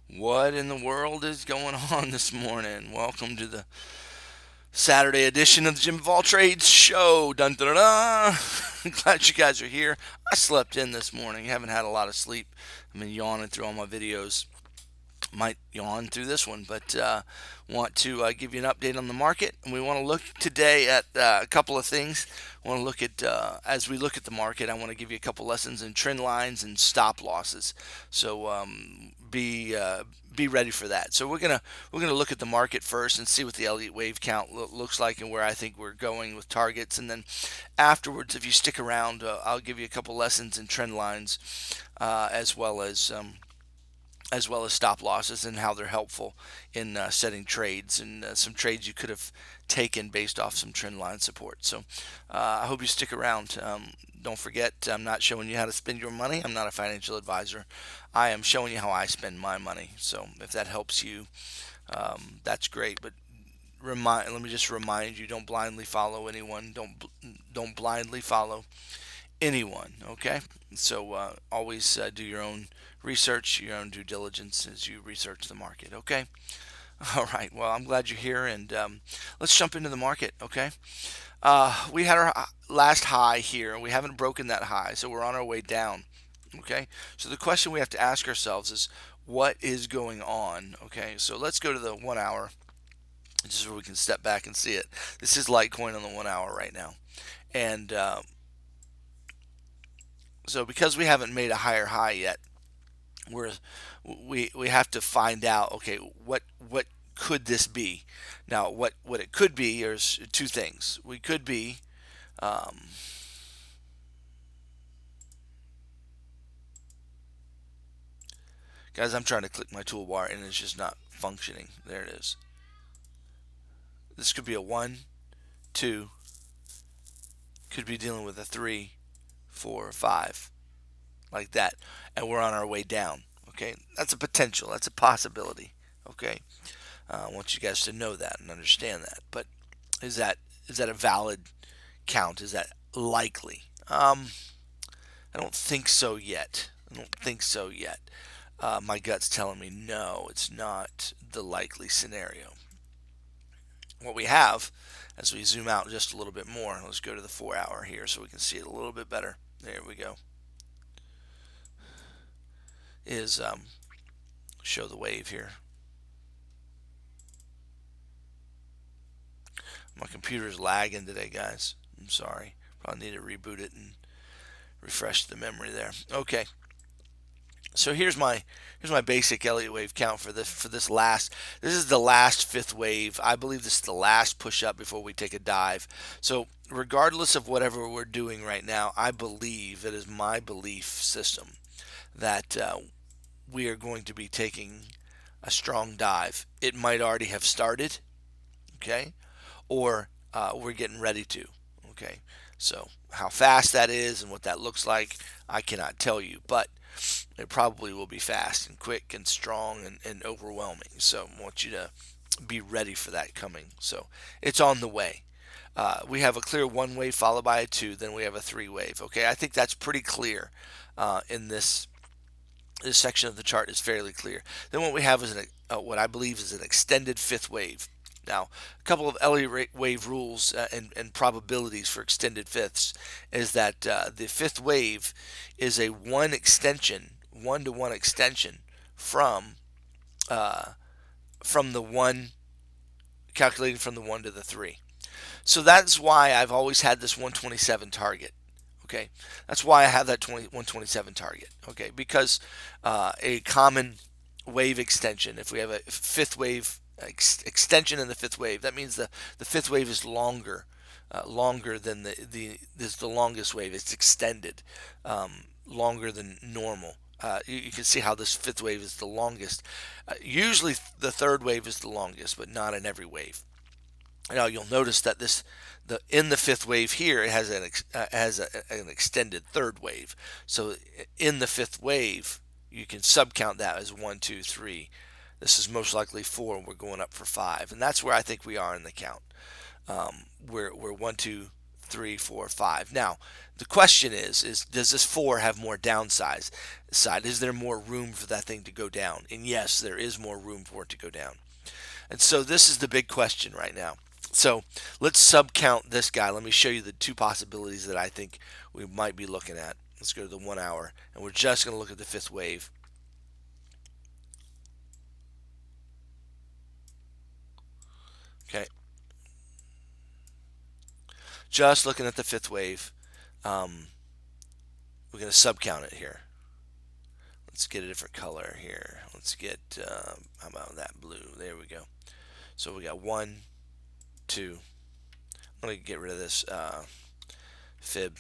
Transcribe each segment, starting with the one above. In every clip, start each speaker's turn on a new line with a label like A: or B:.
A: What in the world is going on this morning? Welcome to the Saturday edition of the Jim of All Trades show. Dun dun dun. Dun. Glad you guys are here. I slept in this morning. Haven't had a lot of sleep. I've been yawning through all my videos. Might yawn through this one, but want to give you an update on the market. And we want to look today at a couple of things. I want to look at as we look at the market. I want to give you a couple lessons in trend lines and stop losses. So be ready for that. So we're gonna look at the market first and see what the elliott wave count looks like and where I think we're going with targets. And then afterwards, if you stick around, I'll give you a couple lessons in trend lines as well as stop losses and how they're helpful in setting trades and some trades you could have taken based off some trend line support. So I hope you stick around. Don't forget, I'm not showing you how to spend your money. I'm not a financial advisor. I am showing you how I spend my money. So if that helps you, that's great. But let me just remind you: don't blindly follow anyone. Don't blindly follow anyone. Okay, so always do your own research, your own due diligence as you research the market. Okay. All right. Well, I'm glad you're here, and let's jump into the market. Okay. We had our last high here, and we haven't broken that high, so we're on our way down. Okay. So the question we have to ask ourselves is, what is going on? Okay. So let's go to the 1 hour, just so we can step back and see it. This is Litecoin on the 1 hour right now, and so because we haven't made a higher high yet, we're we have to find out, okay, what could this be. Now what it could be is two things. We could be um, guys, I'm trying to click my toolbar and it's just not functioning. There it is. This could be a 1 2, could be dealing with a 3 4 5, like that, and we're on our way down. Okay, that's a potential, that's a possibility. Okay, I want you guys to know that and understand that. But is that is that a valid count? Is that likely? I don't think so yet. I don't think so yet. My gut's telling me no, it's not the likely scenario. What we have, as we zoom out just a little bit more, let's go to the 4 hour here so we can see it a little bit better. There we go. Is show the wave here. My computer's lagging today, guys. I'm sorry. Probably need to reboot it and refresh the memory there. Okay. So here's my basic Elliott wave count for this last. This is the last fifth wave. I believe this is the last push up before we take a dive. So regardless of whatever we're doing right now, I believe, it is my belief system, that we are going to be taking a strong dive. It might already have started, okay, or we're getting ready to, okay. So how fast that is and what that looks like, I cannot tell you, but it probably will be fast and quick and strong and overwhelming. So I want you to be ready for that coming. So it's on the way. We have a clear one wave followed by a two, then we have a three wave. Okay, I think that's pretty clear in this section of the chart is fairly clear. Then what we have is what I believe is an extended fifth wave. Now, a couple of Elliott wave rules and probabilities for extended fifths is that the fifth wave is a one-to-one extension from the one, calculating from the one to the three. So that's why I've always had this 127 target. Okay, that's why I have that 127 target. Okay, because a common wave extension, if we have a fifth wave extension in the fifth wave, that means the fifth wave is longer than the longest wave. It's extended longer than normal. You can see how this fifth wave is the longest. Usually the third wave is the longest, but not in every wave. Now you'll notice that in the fifth wave here, it has an extended third wave. So in the fifth wave, you can subcount that as 1 2 3. This is most likely 4, and we're going up for 5, and that's where I think we are in the count. We're 1 2 3, 4, 5. Now, the question is does this 4 have more downside? Is there more room for that thing to go down? And yes, there is more room for it to go down. And so this is the big question right now. So let's subcount this guy. Let me show you the two possibilities that I think we might be looking at. Let's go to the 1 hour, and we're just going to look at the fifth wave. Okay. Just looking at the fifth wave. We're going to subcount it here. Let's get a different color here. Let's get, how about that blue? There we go. So we got 1, 2. I'm going to get rid of this fib.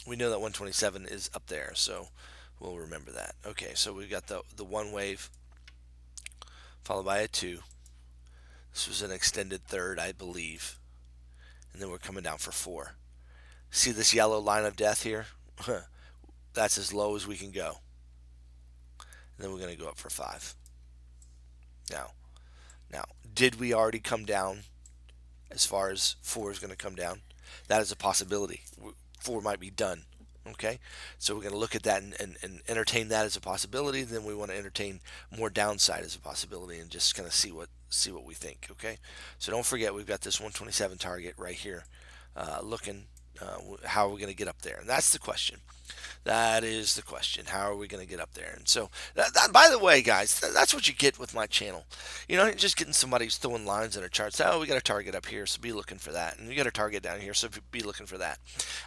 A: We know that 127 is up there, so we'll remember that. Okay, so we've got the 1 wave followed by a 2. This was an extended third, I believe. And then we're coming down for 4. See this yellow line of death here? That's as low as we can go. And then we're going to go up for 5. Now, did we already come down as far as 4 is going to come down? That is a possibility. 4 might be done. Okay, so we're going to look at that and entertain that as a possibility. Then we want to entertain more downside as a possibility and just kind of see what we think. Okay, so don't forget we've got this 127 target right here. Looking, how are we going to get up there? And that's the question. That is the question. How are we going to get up there? And so, by the way, guys, that's what you get with my channel. You know, just getting somebody who's throwing lines in a chart. So, oh, we got a target up here, so be looking for that. And we got a target down here, so be looking for that.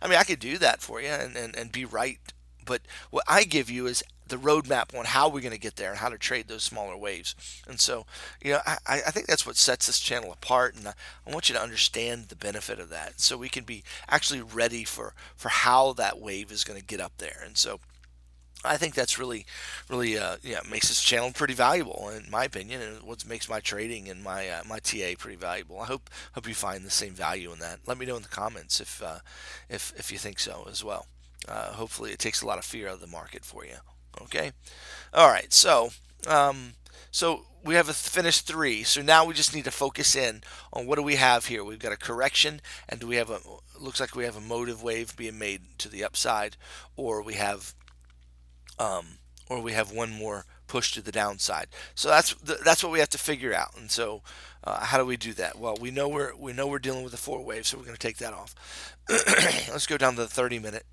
A: I mean, I could do that for you and be right. But what I give you is the roadmap on how we're going to get there and how to trade those smaller waves. And so, you know, I think that's what sets this channel apart. And I want you to understand the benefit of that so we can be actually ready for how that wave is going to get up there. And so I think that's really makes this channel pretty valuable in my opinion, and what makes my trading and my TA pretty valuable. I hope you find the same value in that. Let me know in the comments if you think so as well. Hopefully it takes a lot of fear out of the market for you. Okay. All right. So we have a finished 3. So now we just need to focus in on what do we have here. We've got a correction, and do we have looks like we have a motive wave being made to the upside, or we have one more push to the downside. So that's what we have to figure out. And so how do we do that? Well, we know we're dealing with a 4 wave, so we're going to take that off. Let's go down to the 30-minute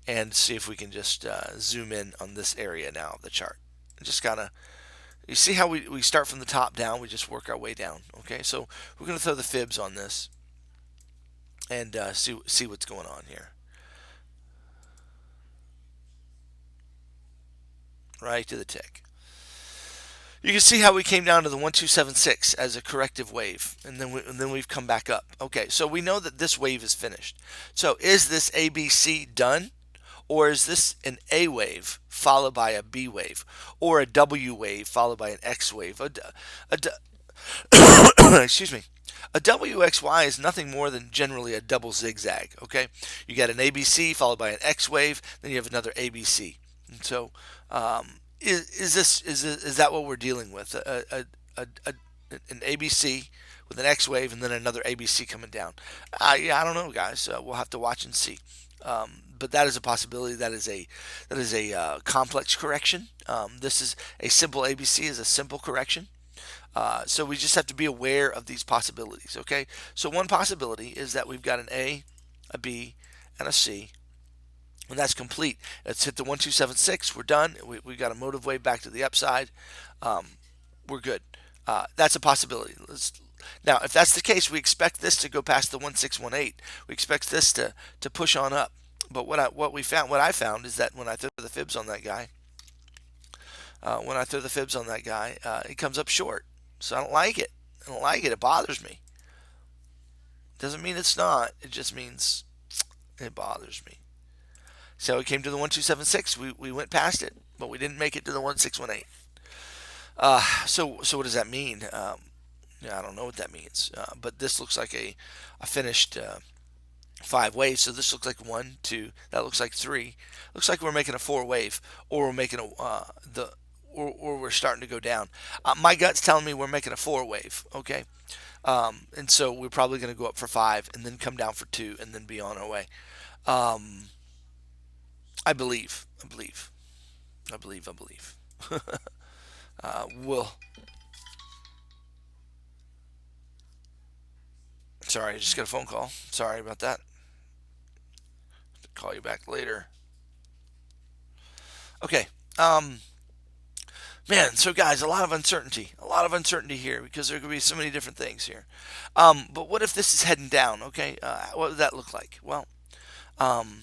A: and see if we can just zoom in on this area now of the chart. Just kind of, you see how we start from the top down, we just work our way down. Okay, so we're going to throw the fibs on this and see what's going on here. Right to the tick. You can see how we came down to the 1276 as a corrective wave, and then we've come back up. Okay, so we know that this wave is finished. So is this ABC done, or is this an A wave followed by a B wave, or a W wave followed by an X wave? Excuse me. A WXY is nothing more than generally a double zigzag. Okay, you got an ABC followed by an X wave, then you have another ABC. And so, is that what we're dealing with? An ABC with an X wave and then another ABC coming down? Yeah, I don't know, guys. We'll have to watch and see. But that is a possibility. That is a complex correction. This is a simple ABC is a simple correction. So we just have to be aware of these possibilities. Okay. So one possibility is that we've got an A, a B, and a C. And that's complete. Let's hit the 1276. We're done. We got a motive wave back to the upside. We're good. That's a possibility. Now, if that's the case, we expect this to go past the 1618. We expect this to push on up. But what I found is that when I throw the fibs on that guy, it comes up short. So I don't like it. It bothers me. Doesn't mean it's not. It just means it bothers me. So it came to the 1276. We went past it, but we didn't make it to the 1618. So what does that mean? I don't know what that means. But this looks like a finished 5 waves. So this looks like 1, 2. That looks like 3. Looks like we're making a 4 wave, or we're making or we're starting to go down. My gut's telling me we're making a four wave. Okay, and so we're probably going to go up for five, and then come down for two, and then be on our way. Um, I believe. I believe. I believe. I believe. We'll. Sorry, I just got a phone call. Sorry about that. I'll call you back later. Okay. Man, so guys, a lot of uncertainty here because there could be so many different things here. But what if this is heading down? Okay, what would that look like? Well, um,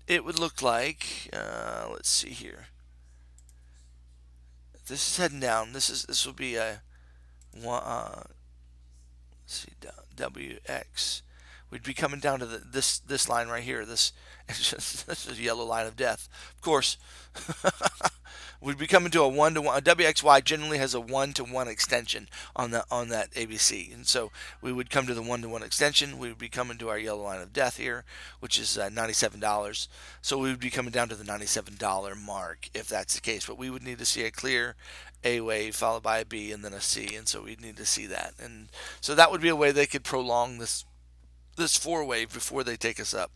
A: it would look like, let's see here. If this is heading down, this will be a one. Let's see, WX. We'd be coming down to this line right here. This is a yellow line of death. Of course, we'd be coming to a 1-to-1. A WXY generally has a 1-to-1 extension on that ABC, and so we would come to the 1-to-1 extension. We would be coming to our yellow line of death here, which is $97. So we would be coming down to the $97 mark if that's the case. But we would need to see a clear A wave followed by a B and then a C, and so we'd need to see that. And so that would be a way they could prolong this four wave before they take us up,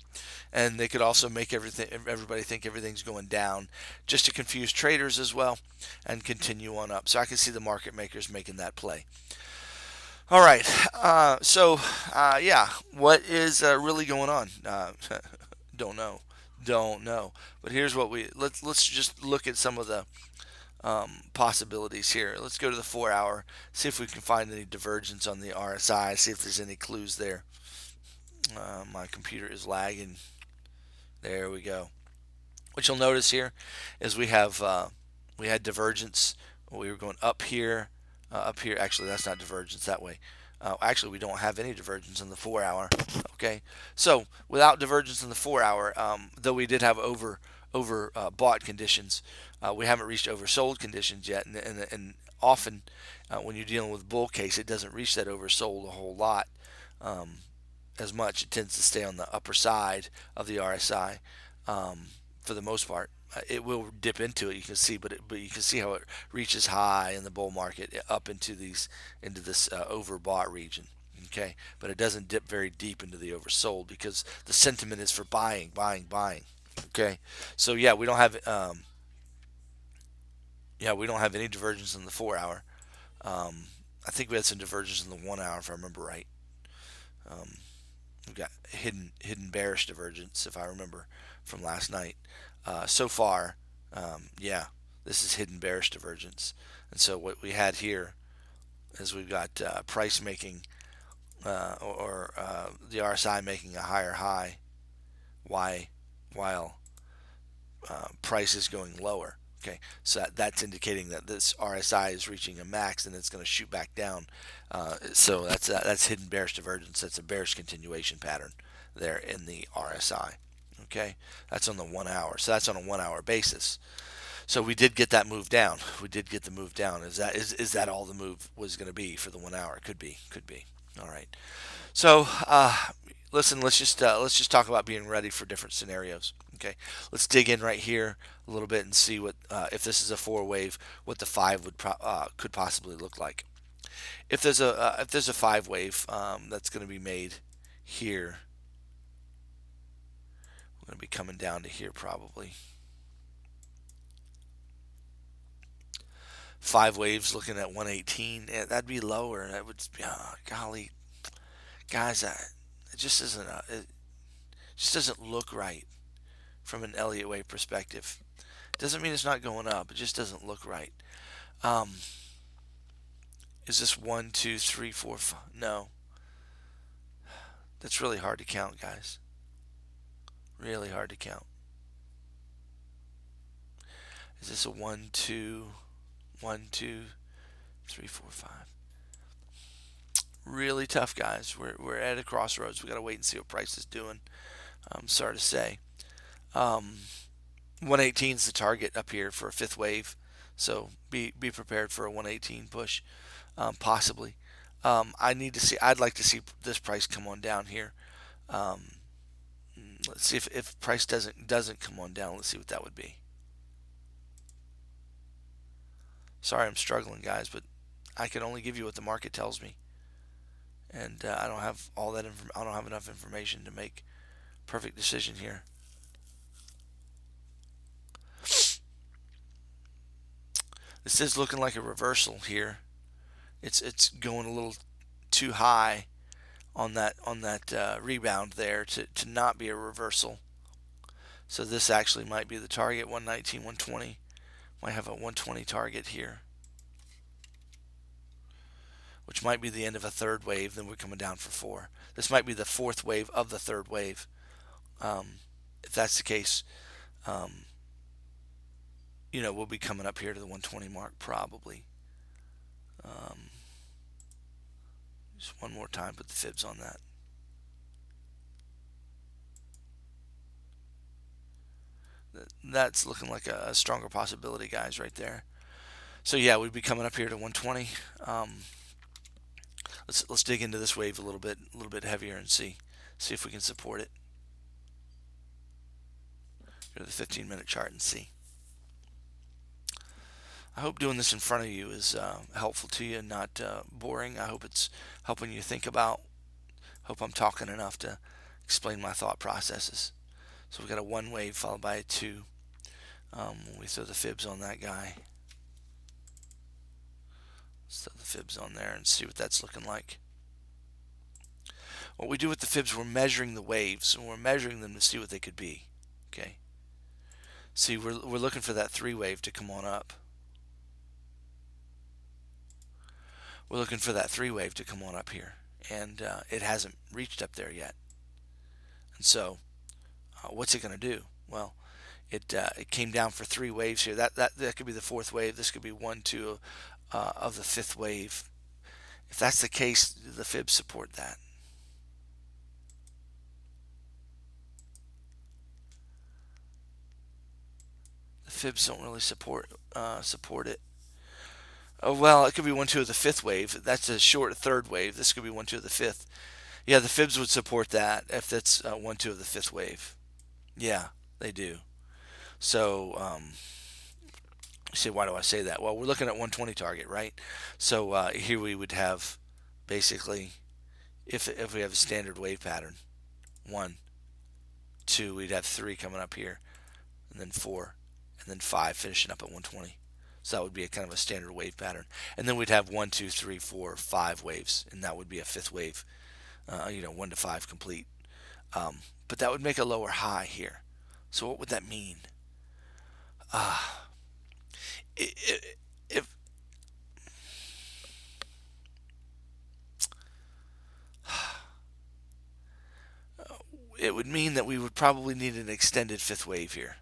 A: and they could also make everybody think everything's going down, just to confuse traders as well, and continue on up. So I can see the market makers making that play. All right, yeah, what is really going on? Don't know, don't know. But here's what let's just look at some of the possibilities here. Let's go to the 4 hour, see if we can find any divergence on the RSI, see if there's any clues there. My computer is lagging. There we go. What you'll notice here is we had divergence. We were going up here, up here. Actually, that's not divergence that way. Actually, we don't have any divergence in the 4 hour. Okay, so without divergence in the 4 hour, though we did have over bought conditions, we haven't reached oversold conditions yet, and often when you're dealing with bull case, it doesn't reach that oversold a whole lot. As much. It tends to stay on the upper side of the RSI for the most part. It will dip into it, you can see, but you can see how it reaches high in the bull market up into this overbought region. Okay, but it doesn't dip very deep into the oversold because the sentiment is for buying, buying, buying. Okay, so we don't have any divergence in the 4 hour. I think we had some divergence in the 1 hour if I remember right. We've got hidden bearish divergence, if I remember from last night. So far, yeah, this is hidden bearish divergence. And so what we had here is we've got price making or the RSI making a higher high, while price is going lower. Okay, so that's indicating that this RSI is reaching a max and it's going to shoot back down. So that's hidden bearish divergence. That's a bearish continuation pattern there in the RSI. Okay, that's on the 1 hour. So that's on a 1 hour basis. So we did get that move down. We did get the move down. Is that all the move was going to be for the 1 hour? Could be. Could be. All right. So listen, let's just talk about being ready for different scenarios. Okay, let's dig in right here a little bit and see what if this is a four wave, what the five could possibly look like. If there's a five wave that's going to be made here, we're going to be coming down to here probably. Five waves looking at 118. Yeah, that'd be lower. That would be, golly, guys, it just isn't. It just doesn't look right from an Elliott wave perspective. Doesn't mean it's not going up. It just doesn't look right. Um, is this 1, 2, 3, 4, 5? No. That's really hard to count, guys. Really hard to count. Is this a 1, 2, 1, 2, 3, 4, 5? Really tough, guys. We're at a crossroads. We got to wait and see what price is doing. I'm sorry to say. 118 is the target up here for a fifth wave, so be prepared for a 118 push, possibly. I'd like to see this price come on down here. Let's see if price doesn't come on down. Let's see what that would be. Sorry, I'm struggling, guys, but I can only give you what the market tells me, and I don't have all that. I don't have enough information to make a perfect decision here. This is looking like a reversal here. It's going a little too high on that rebound there to not be a reversal. So this actually might be the target, 119, 120. Might have a 120 target here, which might be the end of a third wave. Then we're coming down for four. This might be the fourth wave of the third wave. If that's the case, um, we'll be coming up here to the 120 mark probably. Just one more time, put the fibs on that. That's looking like a stronger possibility, guys, right there. So yeah, we'd be coming up here to 120. Let's dig into this wave a little bit heavier and see if we can support it. Go to the 15-minute chart and see. I hope doing this in front of you is helpful to you and not boring. I hope it's helping you think about. Hope I'm talking enough to explain my thought processes. So we've got a one wave followed by a two. We throw the fibs on that guy. Let's throw the fibs on there and see what that's looking like. What we do with the fibs, we're measuring the waves, and we're measuring them to see what they could be. Okay. See, we're looking for that three wave to come on up. We're looking for that three wave to come on up here, and it hasn't reached up there yet. And so, what's it going to do? Well, it came down for three waves here. That could be the fourth wave. This could be 1, 2 of the fifth wave. If that's the case, the fibs support that. The fibs don't really support it. Oh, well, it could be 1, 2 of the fifth wave. That's a short third wave. This could be 1, 2 of the fifth. Yeah, the fibs would support that if that's 1, 2 of the fifth wave. Yeah, they do. So, you say, why do I say that? Well, we're looking at 120 target, right? So here we would have basically, if we have a standard wave pattern, 1, 2, we'd have 3 coming up here, and then 4, and then 5 finishing up at 120. So that would be a kind of a standard wave pattern. And then we'd have 1, 2, 3, 4, 5 waves, and that would be a fifth wave, 1 to 5 complete. But that would make a lower high here. So what would that mean? If it would mean that we would probably need an extended fifth wave here.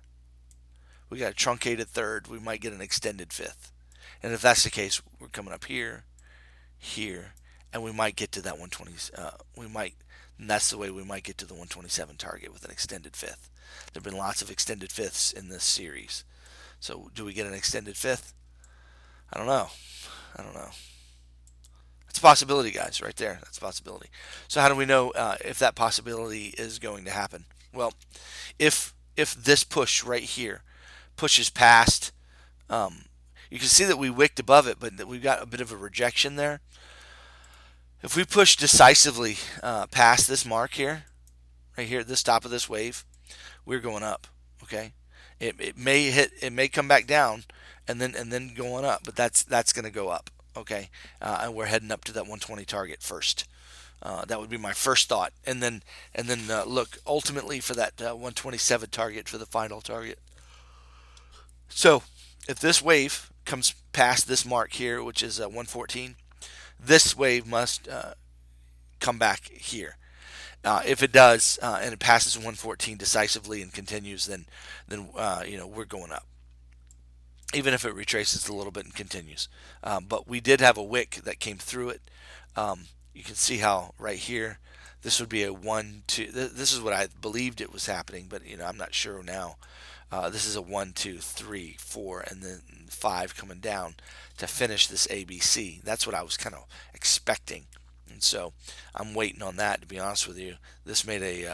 A: We got a truncated third. We might get an extended fifth. And if that's the case, we're coming up here, here, and we might get to that 120. And that's the way we might get to the 127 target with an extended fifth. There have been lots of extended fifths in this series. So do we get an extended fifth? I don't know. It's a possibility, guys, right there. That's a possibility. So how do we know if that possibility is going to happen? Well, if this push right here pushes past, you can see that we wicked above it, but that we've got a bit of a rejection there. If we push decisively past this mark here, right here at this top of this wave, we're going up. Okay, it may come back down and then going up, but that's going to go up. Okay, and we're heading up to that 120 target first. That would be my first thought, and then look ultimately for that 127 target for the final target. So if this wave comes past this mark here, which is 114, this wave must come back here. If it does and it passes 114 decisively and continues, then we're going up. Even if it retraces a little bit and continues. But we did have a wick that came through it. You can see how right here, this would be a 1, 2. This is what I believed it was happening, but I'm not sure now. This is a 1, 2, 3, 4, and then 5 coming down to finish this ABC. That's what I was kind of expecting. And so I'm waiting on that, to be honest with you. This made a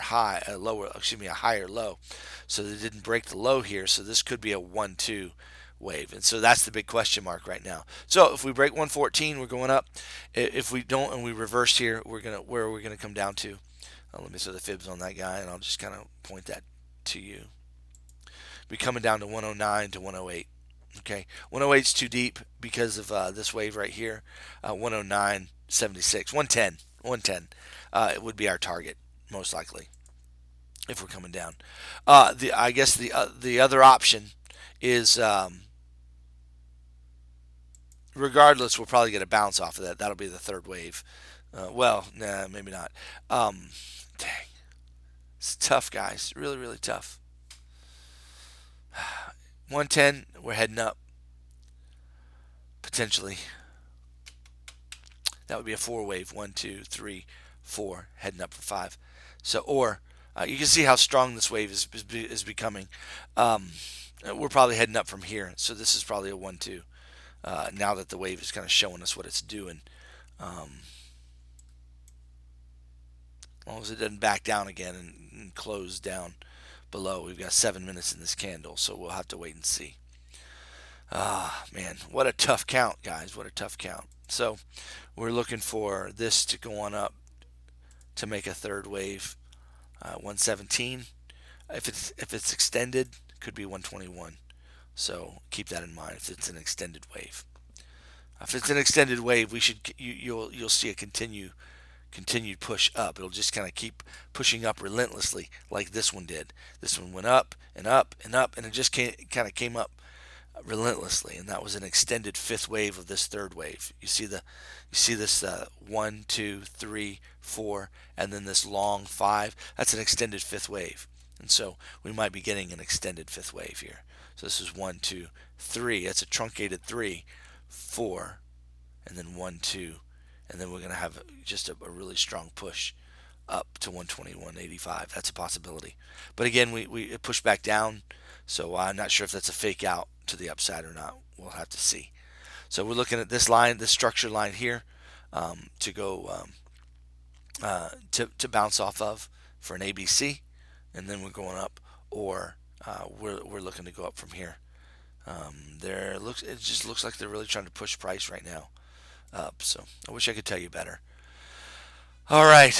A: higher low. So they didn't break the low here. So this could be a 1, 2 wave. And so that's the big question mark right now. So if we break 114, we're going up. If we don't and we reverse here, where are we gonna come down to? Let me set the fibs on that guy, and I'll just kind of point that to you. Be coming down to 109 to 108. Okay, 108 is too deep because of this wave right here. 109.76, 110, 110. It would be our target most likely if we're coming down. I guess the other option is regardless, we'll probably get a bounce off of that. That'll be the third wave. Well, nah, maybe not. Dang, it's tough, guys. Really, really tough. 110, we're heading up potentially. That would be a four wave. 1, 2, 3, 4, heading up for 5. So, or you can see how strong this wave is becoming. We're probably heading up from here. So this is probably a 1, 2. Now that the wave is kind of showing us what it's doing. As long as it doesn't back down again and close down below. We've got 7 minutes in this candle, so we'll have to wait and see. Man, what a tough count, guys. What a tough count. So we're looking for this to go on up to make a third wave. 117. If it's extended, it could be 121. So keep that in mind if it's an extended wave. If it's an extended wave, you'll see a continued push up. It'll just kind of keep pushing up relentlessly like this one did. This one went up and up and up, and it just kind of came up relentlessly, and that was an extended fifth wave of this third wave. You see this 1, 2, 3, 4, and then this long 5. That's an extended fifth wave, and so we might be getting an extended fifth wave here. So this is 1, 2, 3. That's a truncated 3, 4, and then 1, 2, and then we're going to have just a really strong push up to 121.85. That's a possibility. But again, we pushed back down, so I'm not sure if that's a fake out to the upside or not. We'll have to see. So we're looking at this line, this structure line here, to go to bounce off of for an ABC, and then we're going up, or we're looking to go up from here. It just looks like they're really trying to push price right now up. So I wish I could tell you better. All right.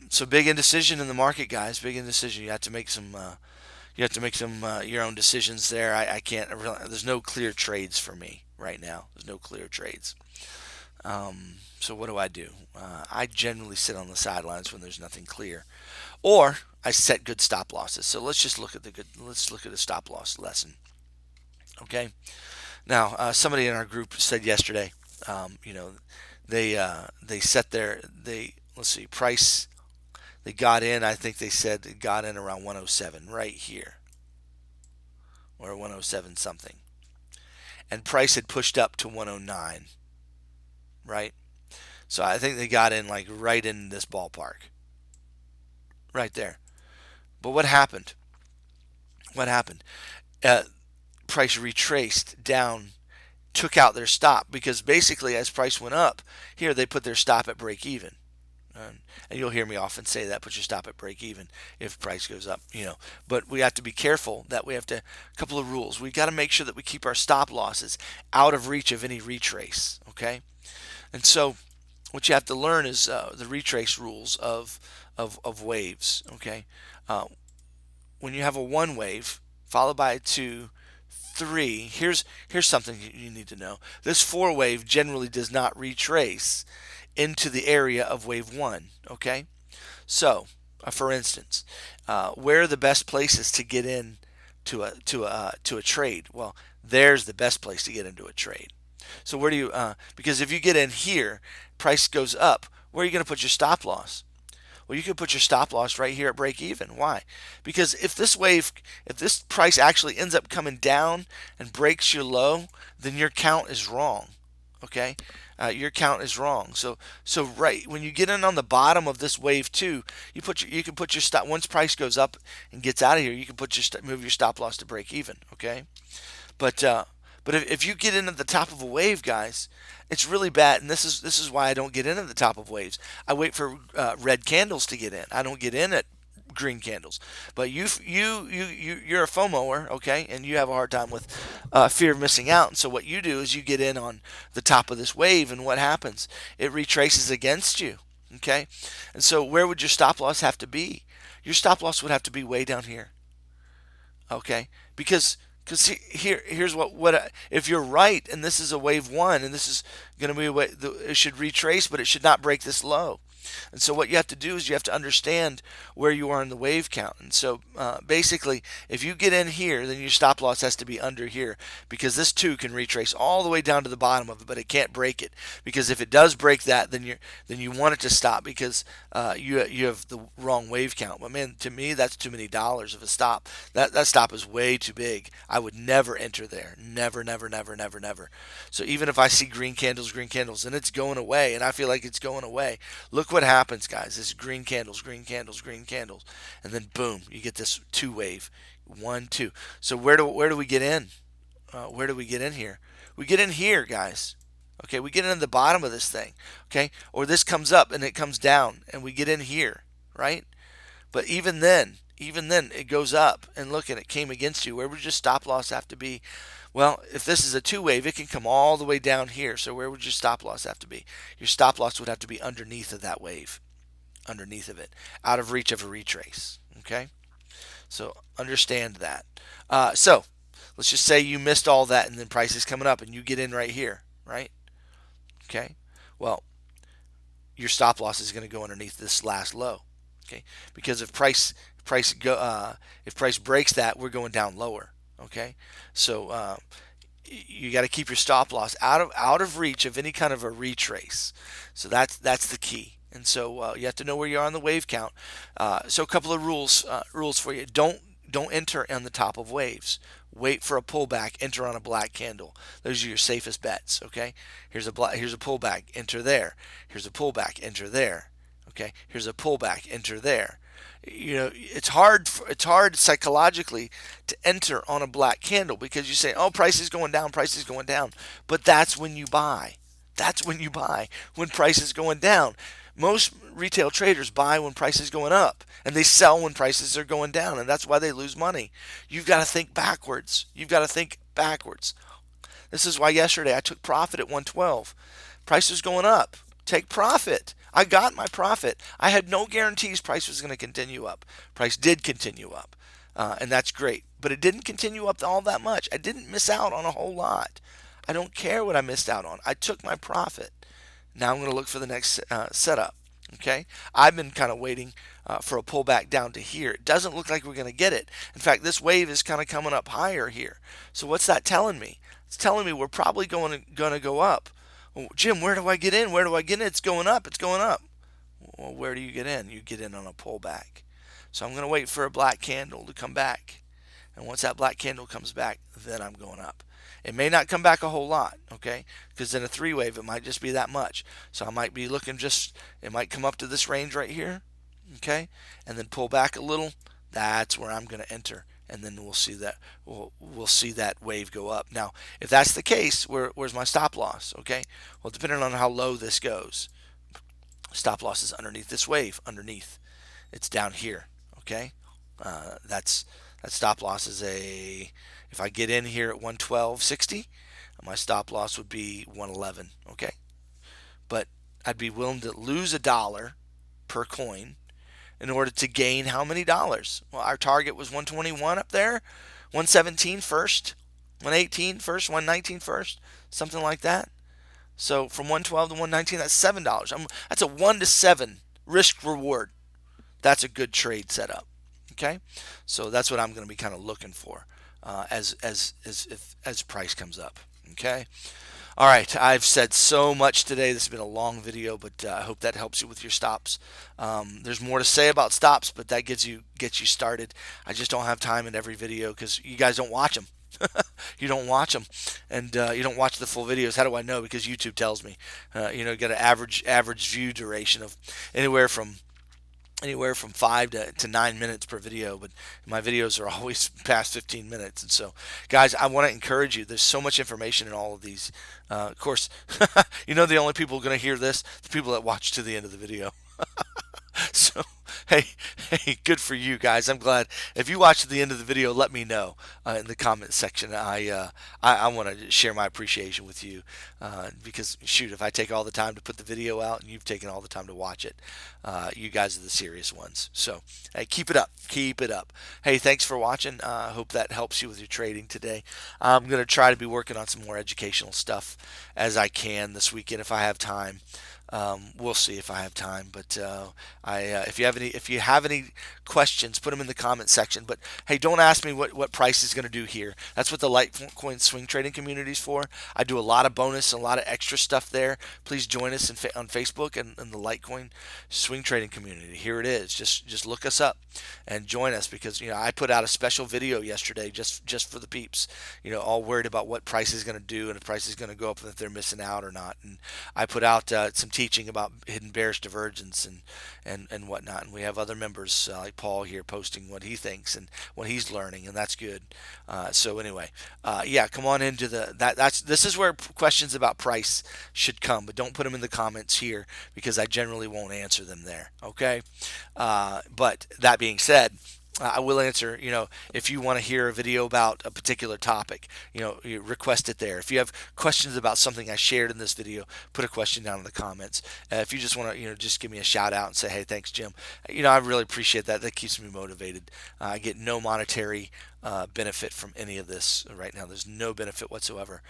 A: So big indecision in the market, guys. Big indecision. You have to make some. You have to make some your own decisions there. I can't. There's no clear trades for me right now. There's no clear trades. So what do? I generally sit on the sidelines when there's nothing clear, or I set good stop losses. So let's just look at Let's look at a stop loss lesson. Okay. Now somebody in our group said yesterday, they set let's see, price. They got in. I think they said they got in around 107 right here, or 107 something, and price had pushed up to 109. Right. So I think they got in like right in this ballpark, right there. But what happened? What happened? Price retraced down, took out their stop, because basically as price went up here, they put their stop at break even. And you'll hear me often say that, put your stop at break even if price goes up, But we have to be careful that a couple of rules. We've got to make sure that we keep our stop losses out of reach of any retrace, okay? And so what you have to learn is the retrace rules of waves, okay? When you have a one wave followed by a 2, 3, here's something you need to know. This 4 wave generally does not retrace into the area of wave 1, okay? So, for instance, where are the best places to get in to a trade? Well, there's the best place to get into a trade. So where do you because if you get in here, price goes up, where are you going to put your stop loss? Well, you can put your stop loss right here at break even. Why? Because if this price actually ends up coming down and breaks your low, then your count is wrong. Okay? Your count is wrong. So right when you get in on the bottom of this wave 2, you can put your stop. Once price goes up and gets out of here, you can move your stop loss to break even. Okay? But if you get in at the top of a wave, guys, it's really bad. And this is why I don't get in at the top of waves. I wait for red candles to get in. I don't get in at green candles. But you're a FOMOer, okay, and you have a hard time with fear of missing out. And so what you do is you get in on the top of this wave, and what happens? It retraces against you. Okay, and so where would your stop loss have to be? Your stop loss would have to be way down here. Okay, because here's what if you're right, and this is a wave one, and this is going to be a way, it should retrace, but it should not break this low. And so what you have to do is you have to understand where you are in the wave count. And so basically, if you get in here, then your stop loss has to be under here, because this too can retrace all the way down to the bottom of it, but it can't break it, because if it does break that, then you want it to stop, because you have the wrong wave count. But man, to me, that's too many dollars of a stop. That stop is way too big. I would never enter there. Never, never, never, never, never. So even if I see green candles, and it's going away, and I feel like it's going away, look what happens, guys. This green candles, green candles, green candles, and then boom, you get this two wave, 1, 2. So where do we get in? Where do we get in here? We get in here, guys. Okay, we get in the bottom of this thing. Okay, or this comes up and it comes down, and we get in here, right? But even then, it goes up, and look, and it came against you. Where would your stop loss have to be? Well, if this is a two wave, it can come all the way down here. So where would your stop loss have to be? Your stop loss would have to be underneath of that wave, underneath of it, out of reach of a retrace. Okay, so understand that. So let's just say you missed all that, and then price is coming up, and you get in right here, right? Okay, well, your stop loss is going to go underneath this last low. Okay, because if price breaks that, we're going down lower. Okay, so you got to keep your stop loss out of reach of any kind of a retrace. So that's the key. And so you have to know where you are on the wave count. So a couple of rules for you. Don't enter on the top of waves. Wait for a pullback. Enter on a black candle. Those are your safest bets. Okay. Here's a pullback. Enter there. Here's a pullback. Enter there. Okay. Here's a pullback. Enter there. It's hard psychologically to enter on a black candle, because you say, oh, price is going down, but that's when you buy. When price is going down. Most retail traders buy when price is going up, and they sell when prices are going down, and that's why they lose money. You've got to think backwards. This is why yesterday I took profit at 112. Price was going up. Take profit. I got my profit. I had no guarantees price was going to continue up. Price did continue up, and that's great. But it didn't continue up all that much. I didn't miss out on a whole lot. I don't care what I missed out on. I took my profit. Now I'm going to look for the next setup. Okay, I've been kind of waiting for a pullback down to here. It doesn't look like we're going to get it. In fact, this wave is kind of coming up higher here. So what's that telling me? It's telling me we're probably going to go up. Well, Jim, where do I get in? It's going up. Well, where do you get in? You get in on a pullback. So I'm going to wait for a black candle to come back. And once that black candle comes back, then I'm going up. It may not come back a whole lot, okay? Because in a three wave, it might just be that much. So I might be looking it might come up to this range right here, okay? And then pull back a little. That's where I'm going to enter. And then we'll see that wave go up. Now, if that's the case, where's my stop loss? Okay. Well, depending on how low this goes, stop loss is underneath this wave. It's down here. Okay. That stop loss is if I get in here at 112.60, my stop loss would be 111. Okay. But I'd be willing to lose $1 per coin in order to gain how many dollars? Well, our target was 121 up there, 117 first, 118 first, 119 first, something like that. So from 112 to 119, that's $7. That's a 1 to 7 risk reward. That's a good trade setup. Okay, so that's what I'm going to be kind of looking for as price comes up. Okay. All right, I've said so much today. This has been a long video, but I hope that helps you with your stops. There's more to say about stops, but that gets you started. I just don't have time in every video because you guys don't watch them. You don't watch them, and you don't watch the full videos. How do I know? Because YouTube tells me. You got an average view duration of anywhere from 5 to 9 minutes per video, but my videos are always past 15 minutes. And so, guys, I want to encourage you. There's so much information in all of these. Of course, the only people going to hear this, the people that watch to the end of the video. So Hey, hey, good for you guys. I'm glad. If you watch to the end of the video, let me know in the comment section. I want to share my appreciation with you because shoot, if I take all the time to put the video out and you've taken all the time to watch it, you guys are the serious ones. So, hey, keep it up. Keep it up. Hey, thanks for watching. I hope that helps you with your trading today. I'm going to try to be working on some more educational stuff as I can this weekend if I have time. We'll see if I have time, but if you have any questions, put them in the comment section. But hey, don't ask me what price is going to do here. That's what the Litecoin swing trading community is for. I do a lot of bonus and a lot of extra stuff there. Please join us on Facebook and the Litecoin swing trading community. Here it is. Just look us up and join us because I put out a special video yesterday just for the peeps. All worried about what price is going to do and if price is going to go up and if they're missing out or not. And I put out some teaching about hidden bearish divergence and whatnot. And we have other members like Paul here posting what he thinks and what he's learning, and that's good. So anyway, yeah, come on into this is where questions about price should come, but don't put them in the comments here because I generally won't answer them there. Okay, but that being said. I will answer, if you want to hear a video about a particular topic, you request it there. If you have questions about something I shared in this video, put a question down in the comments. If you just want to, just give me a shout out and say, hey, thanks, Jim. I really appreciate that. That keeps me motivated. I get no monetary benefit from any of this right now. There's no benefit whatsoever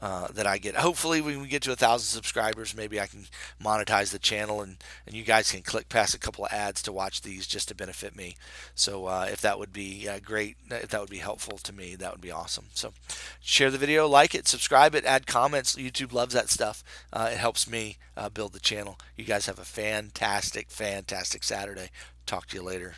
A: that I get. Hopefully, when we get to 1,000 subscribers, maybe I can monetize the channel and you guys can click past a couple of ads to watch these just to benefit me. So if that would be great, if that would be helpful to me, that would be awesome. So share the video, like it, subscribe it, add comments. YouTube loves that stuff. It helps me build the channel. You guys have a fantastic, fantastic Saturday. Talk to you later.